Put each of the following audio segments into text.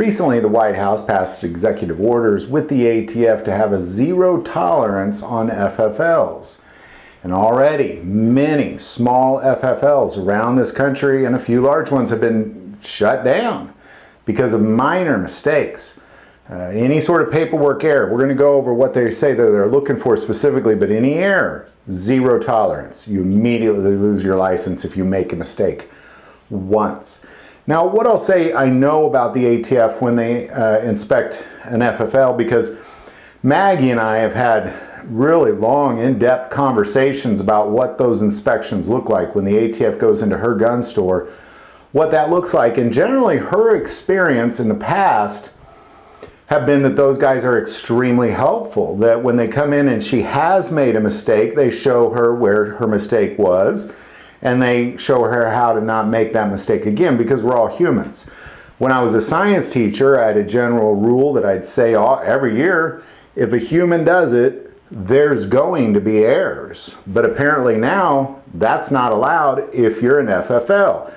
Recently, the White House passed executive orders with the ATF to have a zero tolerance on FFLs. And already, many small FFLs around this country and a few large ones have been shut down because of minor mistakes. Any sort of paperwork error, we're going to go over what they say that they're looking for specifically, but any error, zero tolerance. You immediately lose your license if you make a mistake once. Now, what I'll say I know about the ATF when they inspect an FFL, because Maggie and I have had really long, in-depth conversations about what those inspections look like when the ATF goes into her gun store, what that looks like. And generally, her experience in the past have been that those guys are extremely helpful, that when they come in and she has made a mistake, they show her where her mistake was, and they show her how to not make that mistake again, because we're all humans. When I was a science teacher, I had a general rule that I'd say every year, if a human does it, there's going to be errors. But apparently now, that's not allowed if you're an FFL.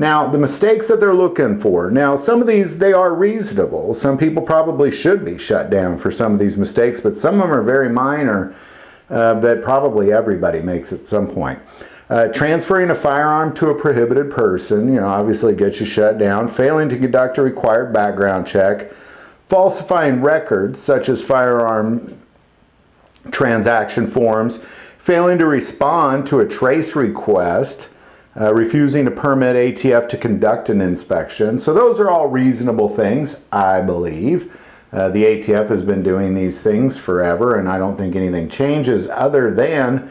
Now, the mistakes that they're looking for, now some of these, they are reasonable. Some people probably should be shut down for some of these mistakes, but some of them are very minor that probably everybody makes at some point. Transferring a firearm to a prohibited person, obviously gets you shut down. Failing to conduct a required background check. Falsifying records, such as firearm transaction forms. Failing to respond to a trace request. Refusing to permit ATF to conduct an inspection. So those are all reasonable things, I believe. The ATF has been doing these things forever, and I don't think anything changes other than,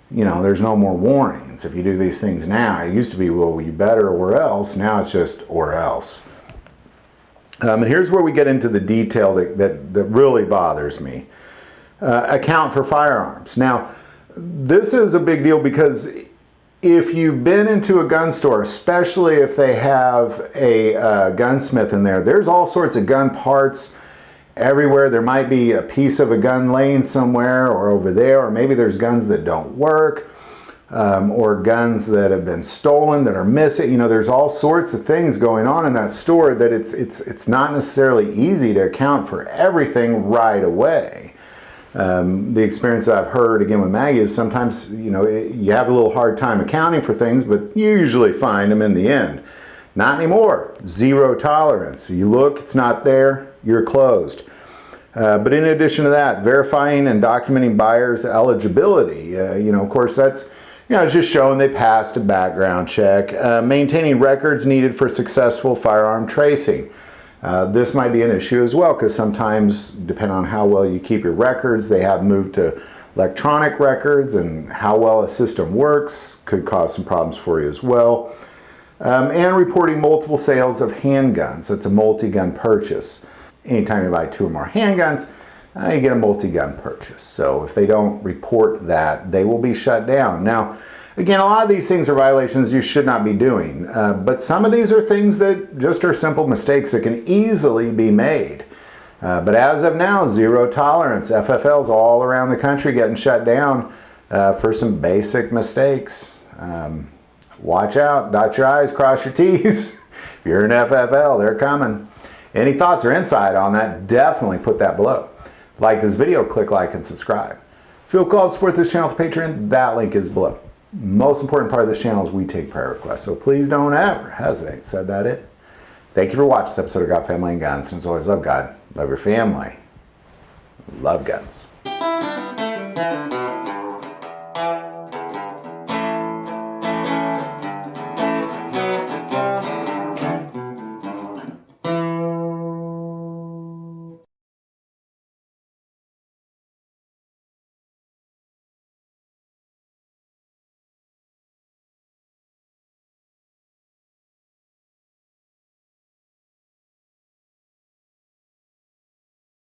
there's no more warnings. If you do these things now, it used to be, well, you better or else. Now it's just or else. And here's where we get into the detail that really bothers me. Account for firearms. Now, this is a big deal because if you've been into a gun store, especially if they have a gunsmith in there, there's all sorts of gun parts everywhere. There might be a piece of a gun laying somewhere or over there, or maybe there's guns that don't work, or guns that have been stolen that are missing. There's all sorts of things going on in that store that it's not necessarily easy to account for everything right away. The experience that I've heard, again, with Maggie is sometimes, you have a little hard time accounting for things, but you usually find them in the end. Not anymore. Zero tolerance. You look, it's not there, you're closed. But in addition to that, verifying and documenting buyers' eligibility. Of course, that's, it's just showing they passed a background check. Maintaining records needed for successful firearm tracing. This might be an issue as well, because sometimes, depending on how well you keep your records, they have moved to electronic records, and how well a system works could cause some problems for you as well. And reporting multiple sales of handguns. That's a multi-gun purchase. Anytime you buy 2 or more handguns, you get a multi-gun purchase. So if they don't report that, they will be shut down. Now, again, a lot of these things are violations you should not be doing, but some of these are things that just are simple mistakes that can easily be made. But as of now, zero tolerance. FFLs all around the country getting shut down for some basic mistakes. Watch out, dot your I's, cross your T's. If you're an FFL, they're coming. Any thoughts or insight on that, definitely put that below. Like this video, click like and subscribe. Feel called to support this channel with Patreon, that link is below. Most important part of this channel is we take prayer requests, so please don't ever hesitate. Said that it. Thank you for watching this episode of God, Family, and Guns. And as always, love God, love your family, love guns.